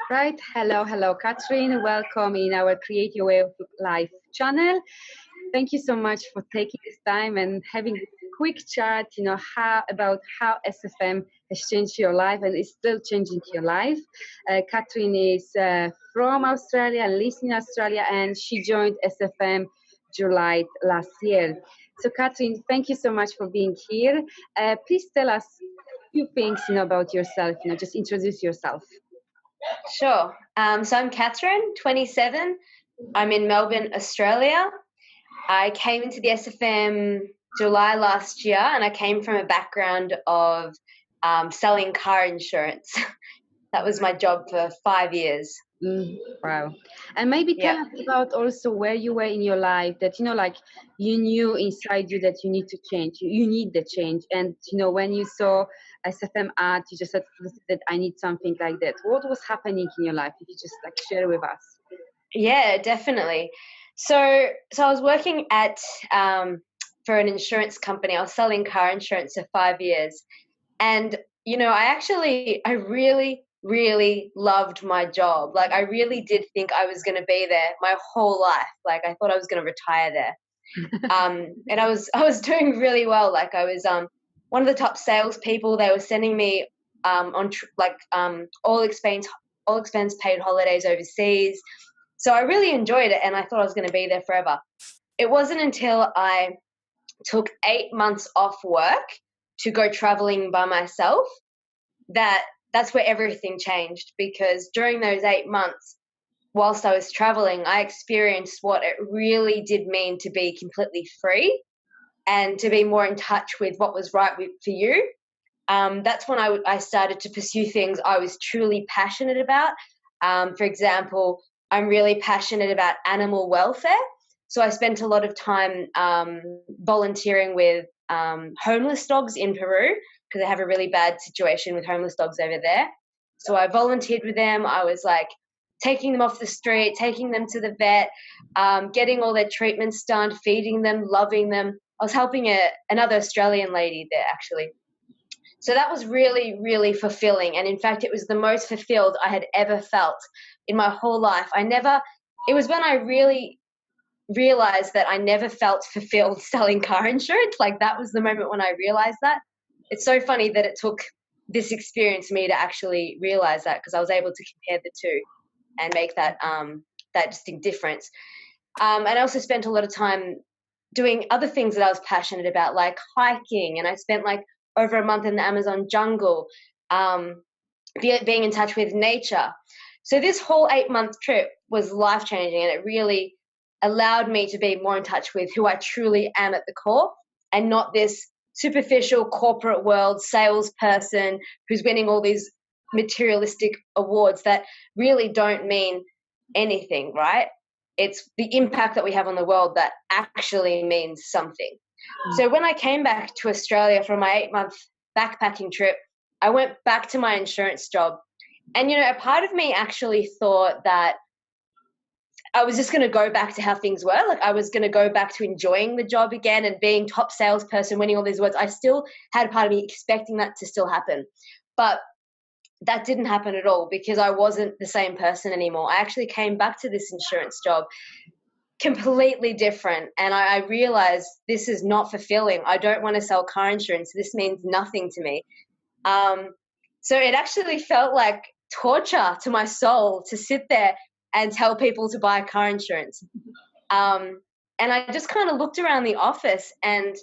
Right. Hello, Kathryn. Welcome in our Create Your Way of Life channel. Thank you so much for taking this time and having this quick chat, how SFM has changed your life and is still changing your life. Kathryn is from Australia, lives in Australia, and she joined SFM July last year. So, Kathryn, thank you so much for being here. Please tell us a few things, about yourself. Just introduce yourself. Sure. So I'm Kathryn, 27. I'm in Melbourne, Australia. I came into the SFM July last year, and I came from a background of selling car insurance. That was my job for 5 years. Wow. And maybe tell Yep. us about also where you were in your life that, like you knew inside you that you need to change, you need the change. And, when you saw SFM ad, you just said that I need something like that. What was happening in your life? If you just like share with us. Yeah, definitely. So I was working at for an insurance company. I was selling car insurance for 5 years. And, I really, really loved my job. Like, I really did think I was going to be there my whole life. Like, I thought I was going to retire there. And I was doing really well. Like, I was one of the top salespeople. They were sending me all expense paid holidays overseas. So I really enjoyed it, and I thought I was going to be there forever. It wasn't until I took 8 months off work to go traveling by myself that's where everything changed, because during those 8 months, whilst I was traveling, I experienced what it really did mean to be completely free and to be more in touch with what was right for you. That's when I started to pursue things I was truly passionate about. For example, I'm really passionate about animal welfare. So I spent a lot of time volunteering with homeless dogs in Peru, because they have a really bad situation with homeless dogs over there. So I volunteered with them. I was like taking them off the street, taking them to the vet, getting all their treatments done, feeding them, loving them. I was helping another Australian lady there, actually. So that was really, really fulfilling. And in fact, it was the most fulfilled I had ever felt in my whole life. It was when I really realized that I never felt fulfilled selling car insurance. Like, that was the moment when I realized that. It's so funny that it took this experience for me to actually realize that, because I was able to compare the two and make that distinct difference. And I also spent a lot of time doing other things that I was passionate about, like hiking. And I spent like over a month in the Amazon jungle, being in touch with nature. So this whole 8-month trip was life-changing, and it really allowed me to be more in touch with who I truly am at the core, and not this superficial corporate world salesperson who's winning all these materialistic awards that really don't mean anything, right? It's the impact that we have on the world that actually means something. So when I came back to Australia from my 8-month backpacking trip, I went back to my insurance job. And, a part of me actually thought that I was just going to go back to how things were. Like, I was going to go back to enjoying the job again and being top salesperson, winning all these awards. I still had a part of me expecting that to still happen. But that didn't happen at all, because I wasn't the same person anymore. I actually came back to this insurance job completely different, and I realized this is not fulfilling. I don't want to sell car insurance. This means nothing to me. So it actually felt like torture to my soul to sit there and tell people to buy car insurance. And I just kind of looked around the office, and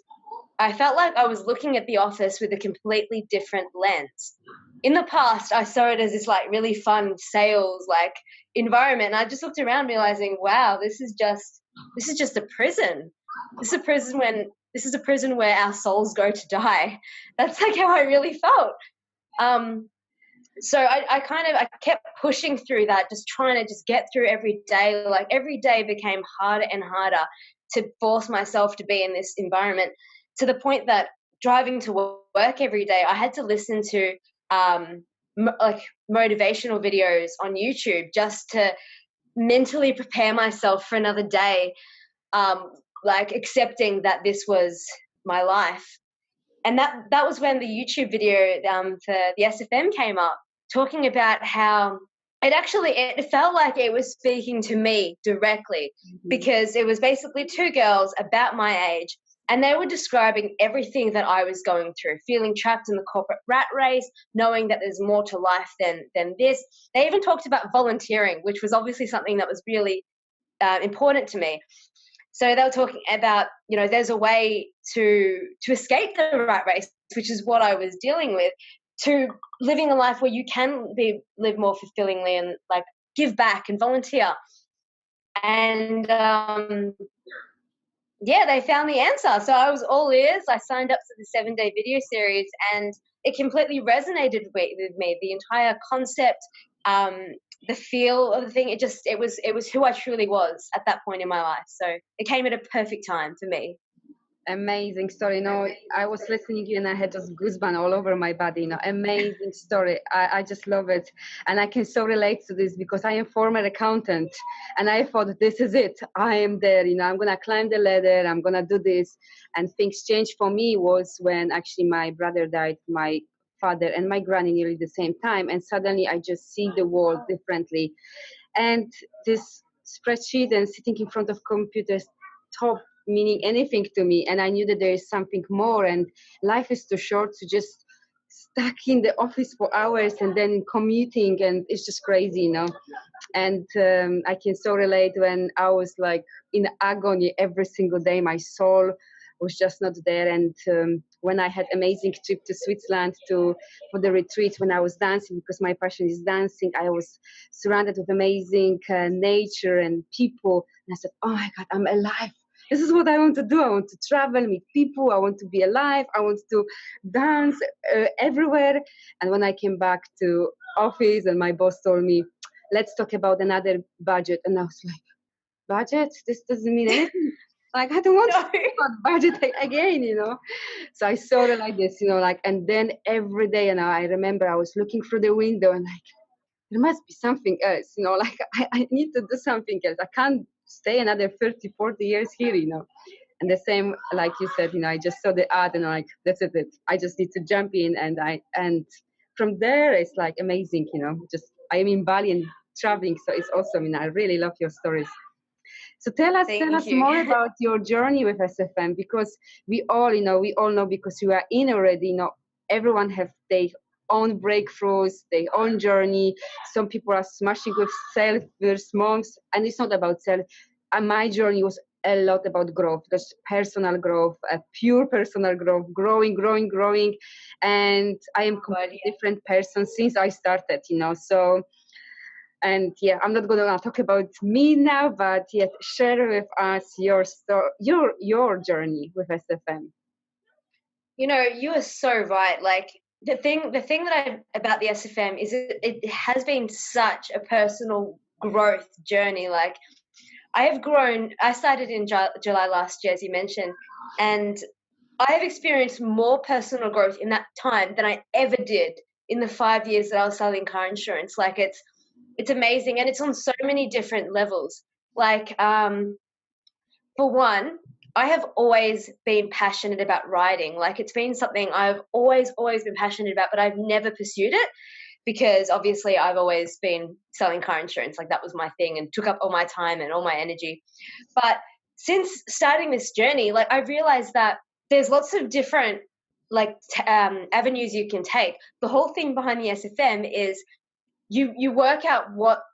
I felt like I was looking at the office with a completely different lens. In the past, I saw it as this like really fun sales like environment. And I just looked around realizing, wow, this is just a prison. This is a prison where our souls go to die. That's like how I really felt. So I kept pushing through that, just trying to just get through every day. Like, every day became harder and harder to force myself to be in this environment, to the point that driving to work every day, I had to listen to motivational videos on YouTube just to mentally prepare myself for another day, like accepting that this was my life. And that was when the YouTube video for the SFM came up, talking about how it felt like it was speaking to me directly, because it was basically two girls about my age, and they were describing everything that I was going through, feeling trapped in the corporate rat race, knowing that there's more to life than this. They even talked about volunteering, which was obviously something that was really important to me. So they were talking about, there's a way to escape the rat race, which is what I was dealing with, to living a life where you can live more fulfillingly and like give back and volunteer. And they found the answer. So I was all ears. I signed up for the 7-day video series, and it completely resonated with me. The entire concept, the feel of the thing, it was who I truly was at that point in my life. So it came at a perfect time for me. Amazing story. I was listening to you and I had just goosebumps all over my body. Amazing story. I just love it. And I can so relate to this because I am former accountant, and I thought, this is it. I am there. I'm going to climb the ladder. I'm going to do this. And things changed for me was when actually my brother died, my father and my granny nearly the same time. And suddenly I just see the world differently. And this spreadsheet and sitting in front of computers stopped meaning anything to me, and I knew that there is something more, and life is too short to just stuck in the office for hours and then commuting, and it's just crazy. And I can so relate when I was like in agony every single day. My soul was just not there. And when I had amazing trip to Switzerland for the retreat, when I was dancing, because my passion is dancing, I was surrounded with amazing nature and people, and I said, oh my God, I'm alive. This is what I want to do. I want to travel, meet people. I want to be alive. I want to dance everywhere. And when I came back to office and my boss told me, let's talk about another budget. And I was like, budget? This doesn't mean anything. Like, I don't want to talk about budget again. So I saw it like this, and then every day, and I remember I was looking through the window and like, there must be something else, like I need to do something else. I can't stay another 30, 40 years here, And the same, like you said, I just saw the ad and I'm like, that's it. I just need to jump in. And from there, it's like amazing, just I'm in Bali and traveling. So it's awesome. I really love your stories. So tell us more about your journey with SFM, because we all know, because you are in already, everyone have their own breakthroughs, their own journey. Some people are smashing with self first months, and it's not about self. And my journey was a lot about growth, just personal growth, a pure personal growth, growing. And I am a completely different person since I started, so. And I'm not going to talk about me now, but share with us your story, your journey with SFM. You are so right. Like the thing that about the SFM is it has been such a personal growth journey. Like I have grown. I started in July last year, as you mentioned, and I have experienced more personal growth in that time than I ever did in the 5 years that I was selling car insurance. Like it's amazing, and it's on so many different levels. Like for one, I have always been passionate about writing. Like it's been something I've always been passionate about, but I've never pursued it because obviously I've always been selling car insurance. Like that was my thing and took up all my time and all my energy. But since starting this journey, like I realized that there's lots of different avenues you can take. The whole thing behind the SFM is you work out what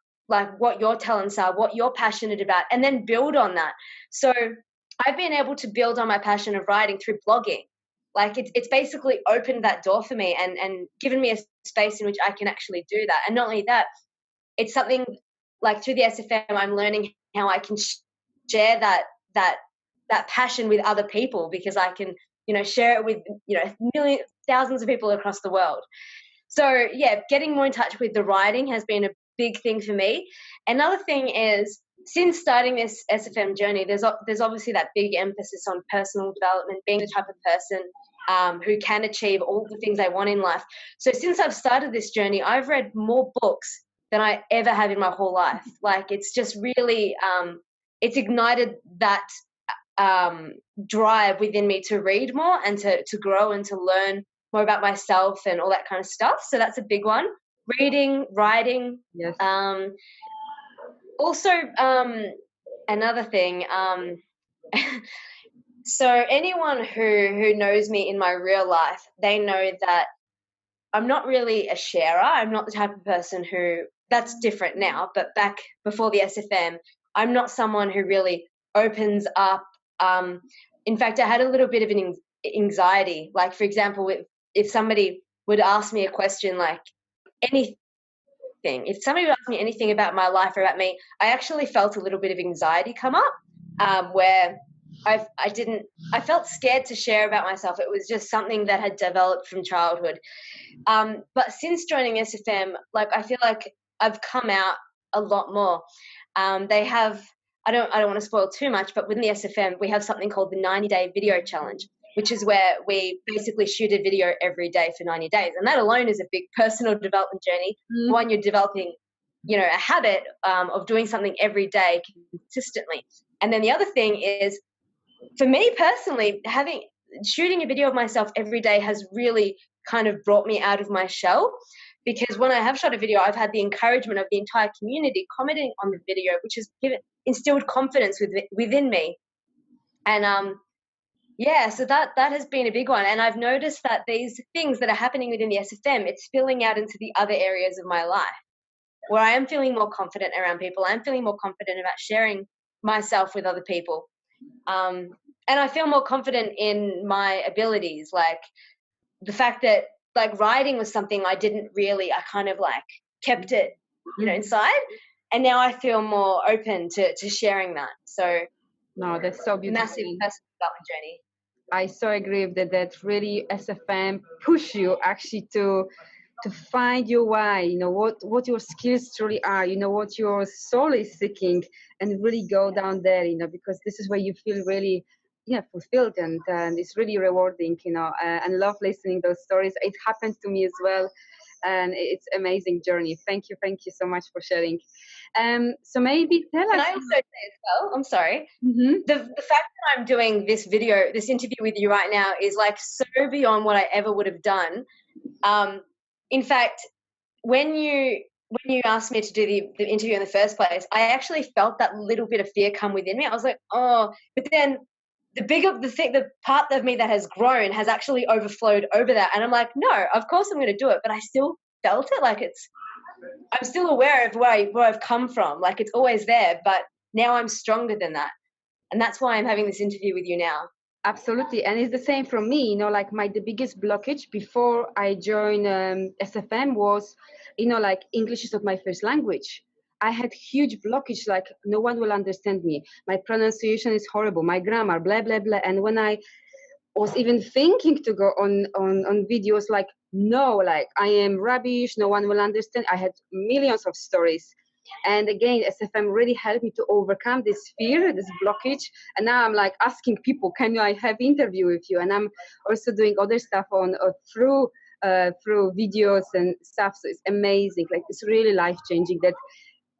your talents are, what you're passionate about, and then build on that. So I've been able to build on my passion of writing through blogging. Like it's basically opened that door for me and given me a space in which I can actually do that. And not only that, it's something like through the SFM, I'm learning how I can share that passion with other people, because I can, share it with, millions, thousands of people across the world. So getting more in touch with the writing has been a big thing for me. Another thing is, since starting this SFM journey, there's obviously that big emphasis on personal development, being the type of person who can achieve all the things they want in life. So since I've started this journey, I've read more books than I ever have in my whole life. Like it's just really, it's ignited that drive within me to read more and to grow and to learn more about myself and all that kind of stuff. So that's a big one. reading, writing. Yes. Also, another thing. So anyone who knows me in my real life, they know that I'm not really a sharer. I'm not the type of person who, that's different now, but back before the SFM, I'm not someone who really opens up. In fact, I had a little bit of an anxiety. Like, for example, if somebody would ask me a question like anything, if somebody would ask me anything about my life or about me, I actually felt a little bit of anxiety come up, where I felt scared to share about myself. It was just something that had developed from childhood. But since joining SFM, like, I feel like I've come out a lot more. They have, I don't want to spoil too much, but within the SFM, we have something called the 90-day video challenge, which is where we basically shoot a video every day for 90 days. And that alone is a big personal development journey. One, you're developing, a habit of doing something every day consistently. And then the other thing is, for me personally, shooting a video of myself every day has really kind of brought me out of my shell, because when I have shot a video, I've had the encouragement of the entire community commenting on the video, which has instilled confidence within me. And so that has been a big one. And I've noticed that these things that are happening within the SFM, it's spilling out into the other areas of my life, where I am feeling more confident around people. I'm feeling more confident about sharing myself with other people. And I feel more confident in my abilities, like the fact that, like, writing was something I kind of like kept it, inside. And now I feel more open to sharing that. So No, that's so beautiful. Massive personal development journey. I so agree with that really SFM push you actually to find your why, what your skills truly are, what your soul is seeking, and really go down there, because this is where you feel really fulfilled, and it's really rewarding, and love listening those stories. It happened to me as well, and it's amazing journey. Thank you so much for sharing. So maybe tell us. Can I also say as well, I'm sorry, the fact that I'm doing this interview with you right now is like so beyond what I ever would have done. In fact, when you asked me to do the interview in the first place, I actually felt that little bit of fear come within me. I was like, oh, but then the part of me that has grown has actually overflowed over that. And I'm like, no, of course I'm going to do it. But I still felt it, like I'm still aware of where I've come from. Like, it's always there, but now I'm stronger than that. And that's why I'm having this interview with you now. Absolutely. And it's the same for me, like the biggest blockage before I joined SFM was, like English is not my first language. I had huge blockage, like no one will understand me. My pronunciation is horrible, my grammar, blah, blah, blah. And when I was even thinking to go on videos, like, no, like I am rubbish, no one will understand. I had millions of stories. And again, SFM really helped me to overcome this fear, this blockage. And now I'm like asking people, can I have interview with you? And I'm also doing other stuff through videos and stuff. So it's amazing. Like, it's really life-changing that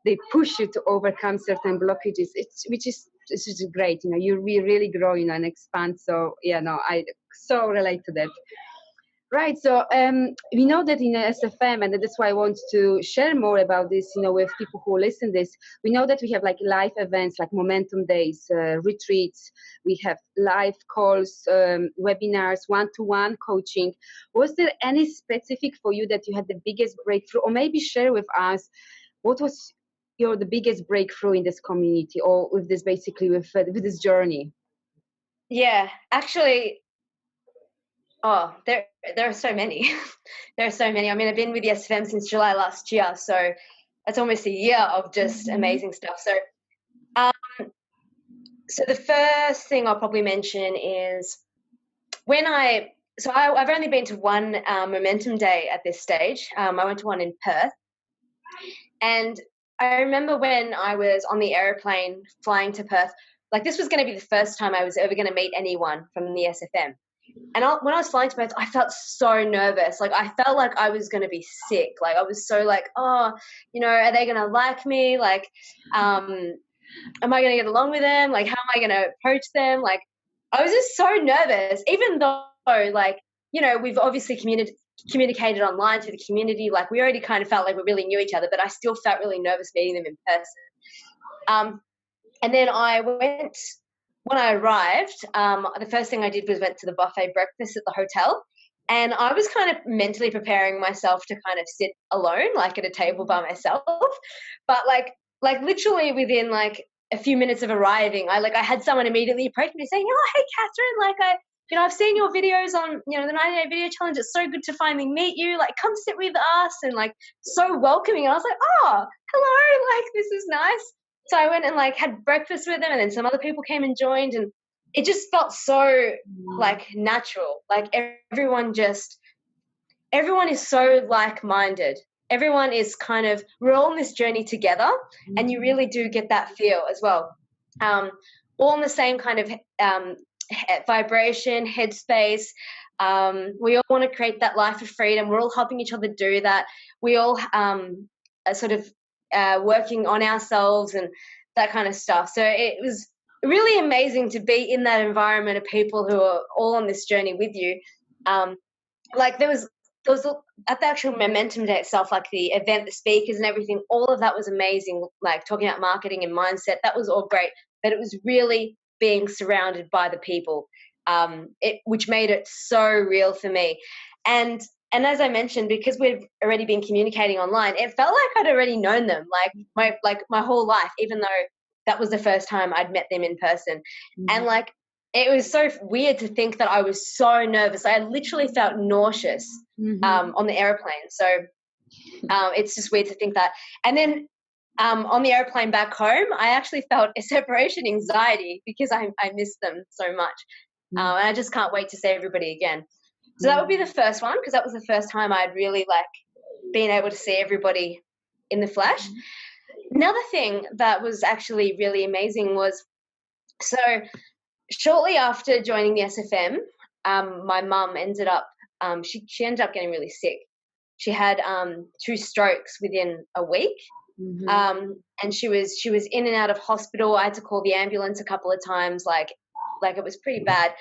they push you to overcome certain blockages. Which is great. We really grow, and expand. So I so relate to that. Right, so we know that in SFM, and that's why I want to share more about this, with people who listen this. We know that we have like live events, like momentum days, retreats. We have live calls, webinars, one-to-one coaching. Was there any specific for you that you had the biggest breakthrough, or maybe share with us what was the biggest breakthrough in this community, or with this basically with this journey? Yeah, actually. Oh, there are so many. There are so many. I mean, I've been with the SFM since July last year, so that's almost a year of just amazing stuff. So, so the first thing I'll probably mention is I've only been to one momentum day at this stage. I went to one in Perth, and I remember when I was on the airplane flying to Perth, like, this was going to be the first time I was ever going to meet anyone from the SFM. And when I was flying to Perth, I felt so nervous. Like, I felt like I was going to be sick. Like, I was so like, oh, are they going to like me? Like, am I going to get along with them? Like, how am I going to approach them? Like, I was just so nervous, even though, like, we've obviously communicated online through the community. Like we already kind of felt like we really knew each other, but I still felt really nervous meeting them in person. And then when I arrived, the first thing I did was went to the buffet breakfast at the hotel. And I was kind of mentally preparing myself to kind of sit alone, like at a table by myself. But like literally within like a few minutes of arriving, I had someone immediately approach me saying, "Oh, hey, Kathryn, I've seen your videos on, the 90-day video challenge. It's so good to finally meet you. Like, come sit with us," and like so welcoming. And I was like, "Oh, hello, like this is nice." So I went and like had breakfast with them, and then some other people came and joined, and it just felt so like natural. Like everyone is so like-minded. Everyone is kind of, we're all on this journey together, and you really do get that feel as well. All in the same kind of vibration, headspace. We all want to create that life of freedom. We're all helping each other do that. We all are sort of working on ourselves and that kind of stuff. So it was really amazing to be in that environment of people who are all on this journey with you. Like there was at the actual momentum day itself, like the event, the speakers and everything, all of that was amazing. Like talking about marketing and mindset, that was all great, but it was really being surrounded by the people, which made it so real for me. And as I mentioned, because we've already been communicating online, it felt like I'd already known them, like my whole life, even though that was the first time I'd met them in person. And like it was so weird to think that I was so nervous. I literally felt nauseous on the airplane. So it's just weird to think that. And then on the airplane back home, I actually felt a separation anxiety because I missed them so much. And I just can't wait to see everybody again. So that would be the first one, because that was the first time I'd really like been able to see everybody in the flesh. Another thing that was actually really amazing was, so shortly after joining the SFM, my mum ended up, she ended up getting really sick. She had 2 strokes within a week. And she was in and out of hospital. I had to call the ambulance a couple of times, like it was pretty bad.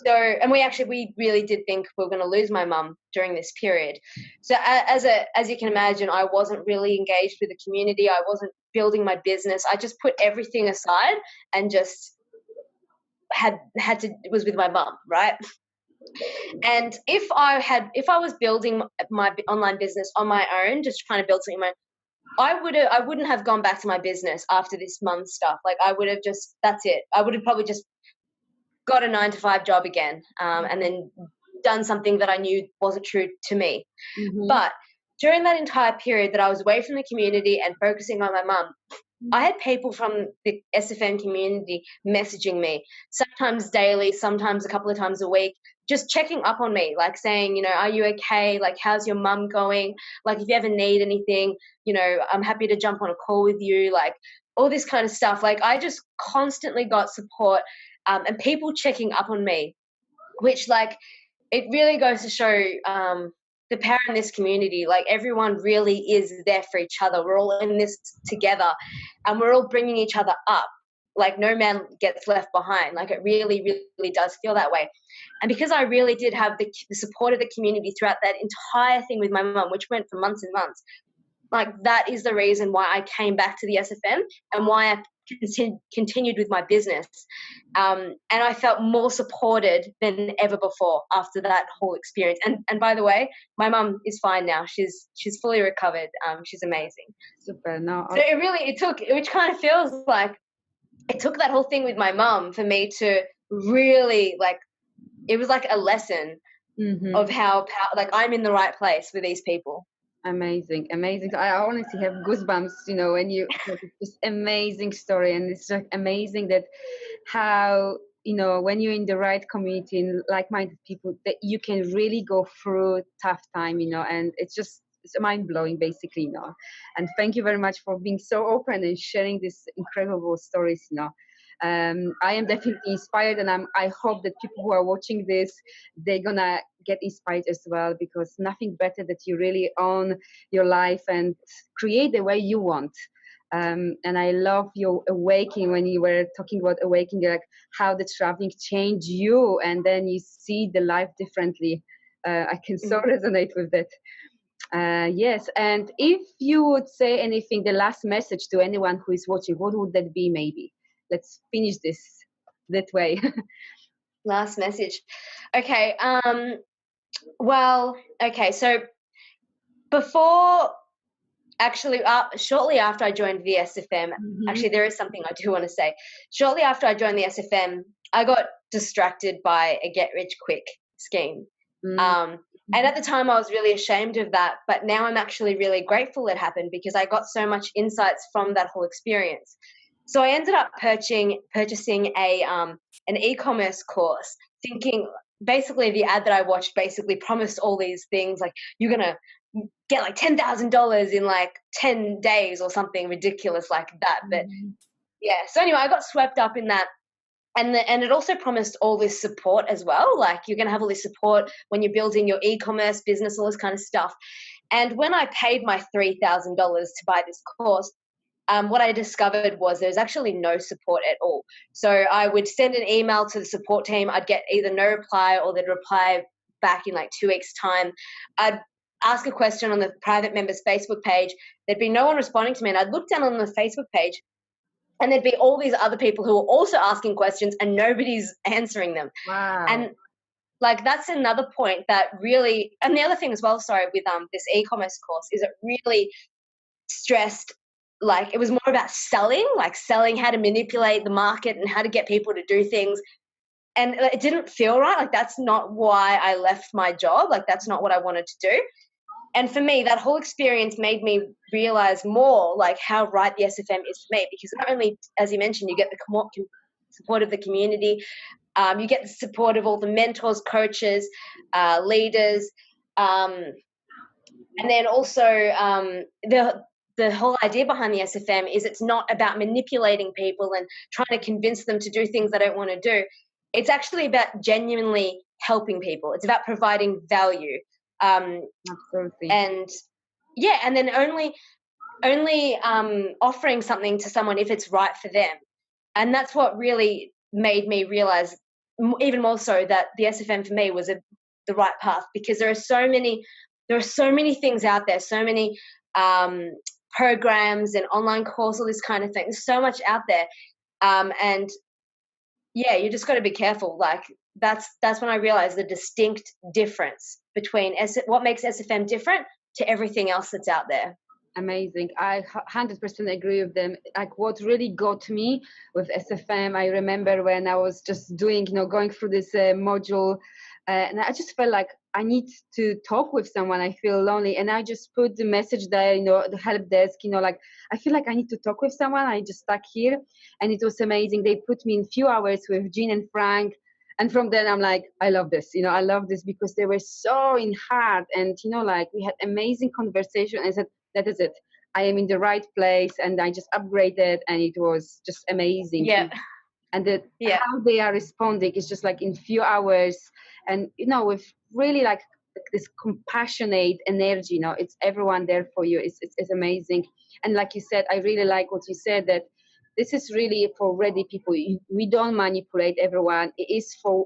So, and we really did think we were going to lose my mum during this period. So as you can imagine, I wasn't really engaged with the community. I wasn't building my business. I just put everything aside and just was with my mum, right? And if I was building my online business on my own, just trying to build something on my own, I wouldn't have gone back to my business after this mum stuff. Like I would have just, that's it. I would have probably just got a 9-to-5 job again, and then done something that I knew wasn't true to me. But during that entire period that I was away from the community and focusing on my mum, I had people from the SFM community messaging me, sometimes daily, sometimes a couple of times a week, just checking up on me, like saying, are you okay? Like, how's your mum going? Like, if you ever need anything, I'm happy to jump on a call with you, like all this kind of stuff. Like, I just constantly got support, and people checking up on me, which like, it really goes to show the power in this community. Like everyone really is there for each other. We're all in this together, and we're all bringing each other up. Like no man gets left behind. Like it really, really does feel that way. And because I really did have the support of the community throughout that entire thing with my mum, which went for months and months, like that is the reason why I came back to the SFM and why I continued with my business. And I felt more supported than ever before after that whole experience. And by the way, my mum is fine now. She's fully recovered. She's amazing. Super. No. So it took, which kind of feels like it took that whole thing with my mum for me to really like, it was like a lesson of how like I'm in the right place with these people. Amazing. I honestly have goosebumps, when you this amazing story, and it's just amazing that how, when you're in the right community and like-minded people, that you can really go through tough time, and it's mind-blowing basically, and thank you very much for being so open and sharing these incredible stories. I am definitely inspired, and I hope that people who are watching this, they're gonna get inspired as well, because nothing better that you really own your life and create the way you want. And I love your awakening, when you were talking about awakening, like how the traveling changed you, and then you see the life differently. I can so resonate with that. Yes, and if you would say anything, the last message to anyone who is watching, what would that be? Maybe let's finish this that way. Last message. Okay. Well, okay. So before, actually, shortly after I joined the SFM, actually, there is something I do want to say. Shortly after I joined the SFM, I got distracted by a get rich quick scheme. And at the time, I was really ashamed of that. But now I'm actually really grateful it happened, because I got so much insights from that whole experience. So I ended up purchasing an e-commerce course, thinking basically the ad that I watched basically promised all these things, like you're gonna get like $10,000 in like 10 days or something ridiculous like that. But yeah, so anyway, I got swept up in that. And it also promised all this support as well. Like you're going to have all this support when you're building your e-commerce business, all this kind of stuff. And when I paid my $3,000 to buy this course, what I discovered was there's actually no support at all. So I would send an email to the support team. I'd get either no reply, or they'd reply back in like 2 weeks' time. I'd ask a question on the private members Facebook page. There'd be no one responding to me. And I'd look down on the Facebook page, and there'd be all these other people who were also asking questions, and nobody's answering them. Wow. And like that's another point that really, and the other thing as well, sorry, with this e-commerce course, is it really stressed, like it was more about selling how to manipulate the market and how to get people to do things. And it didn't feel right. Like that's not why I left my job. Like that's not what I wanted to do. And for me, that whole experience made me realize more like how right the SFM is for me, because not only, as you mentioned, you get the support of the community, you get the support of all the mentors, coaches, leaders, and then also the whole idea behind the SFM is it's not about manipulating people and trying to convince them to do things they don't want to do. It's actually about genuinely helping people. It's about providing value. Absolutely. And yeah, and then only offering something to someone if it's right for them. And that's what really made me realize even more so that the SFM for me was the right path, because there are so many things out there, so many programs and online courses, all this kind of thing. There's so much out there, and yeah, you just got to be careful. Like that's when I realized the distinct difference between what makes SFM different to everything else that's out there. Amazing. I 100% agree with them. Like what really got me with SFM, I remember when I was just doing, going through this module, and I just felt like I need to talk with someone. I feel lonely, and I just put the message there, the help desk, like I feel like I need to talk with someone. I just stuck here, and it was amazing. They put me in few hours with Jean and Frank. And from then I'm like, I love this, I love this, because they were so in heart, and, like we had amazing conversation. I said, that is it. I am in the right place, and I just upgraded, and it was just amazing. Yeah. And how they are responding is just like in few hours, and, with really like this compassionate energy, it's everyone there for you. It's amazing. And like you said, I really like what you said, that this is really for ready people. We don't manipulate everyone. It is for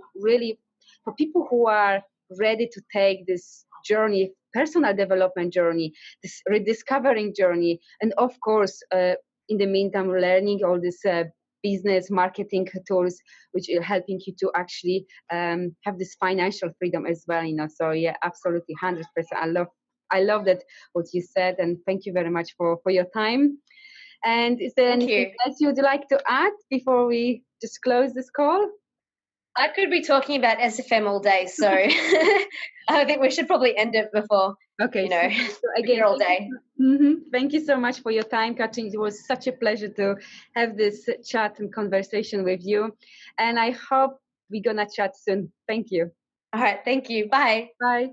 people who are ready to take this journey, personal development journey, this rediscovering journey. And of course, in the meantime, learning all this business marketing tools, which are helping you to actually have this financial freedom as well. So yeah, absolutely, 100%. I love that what you said, and thank you very much for your time. And is there anything else you'd like to add before we just close this call? I could be talking about SFM all day, so I think we should probably end it before. Okay. So again, all day. Thank you so much for your time, Kathryn. It was such a pleasure to have this chat and conversation with you, and I hope we're gonna chat soon. Thank you. All right. Thank you. Bye. Bye.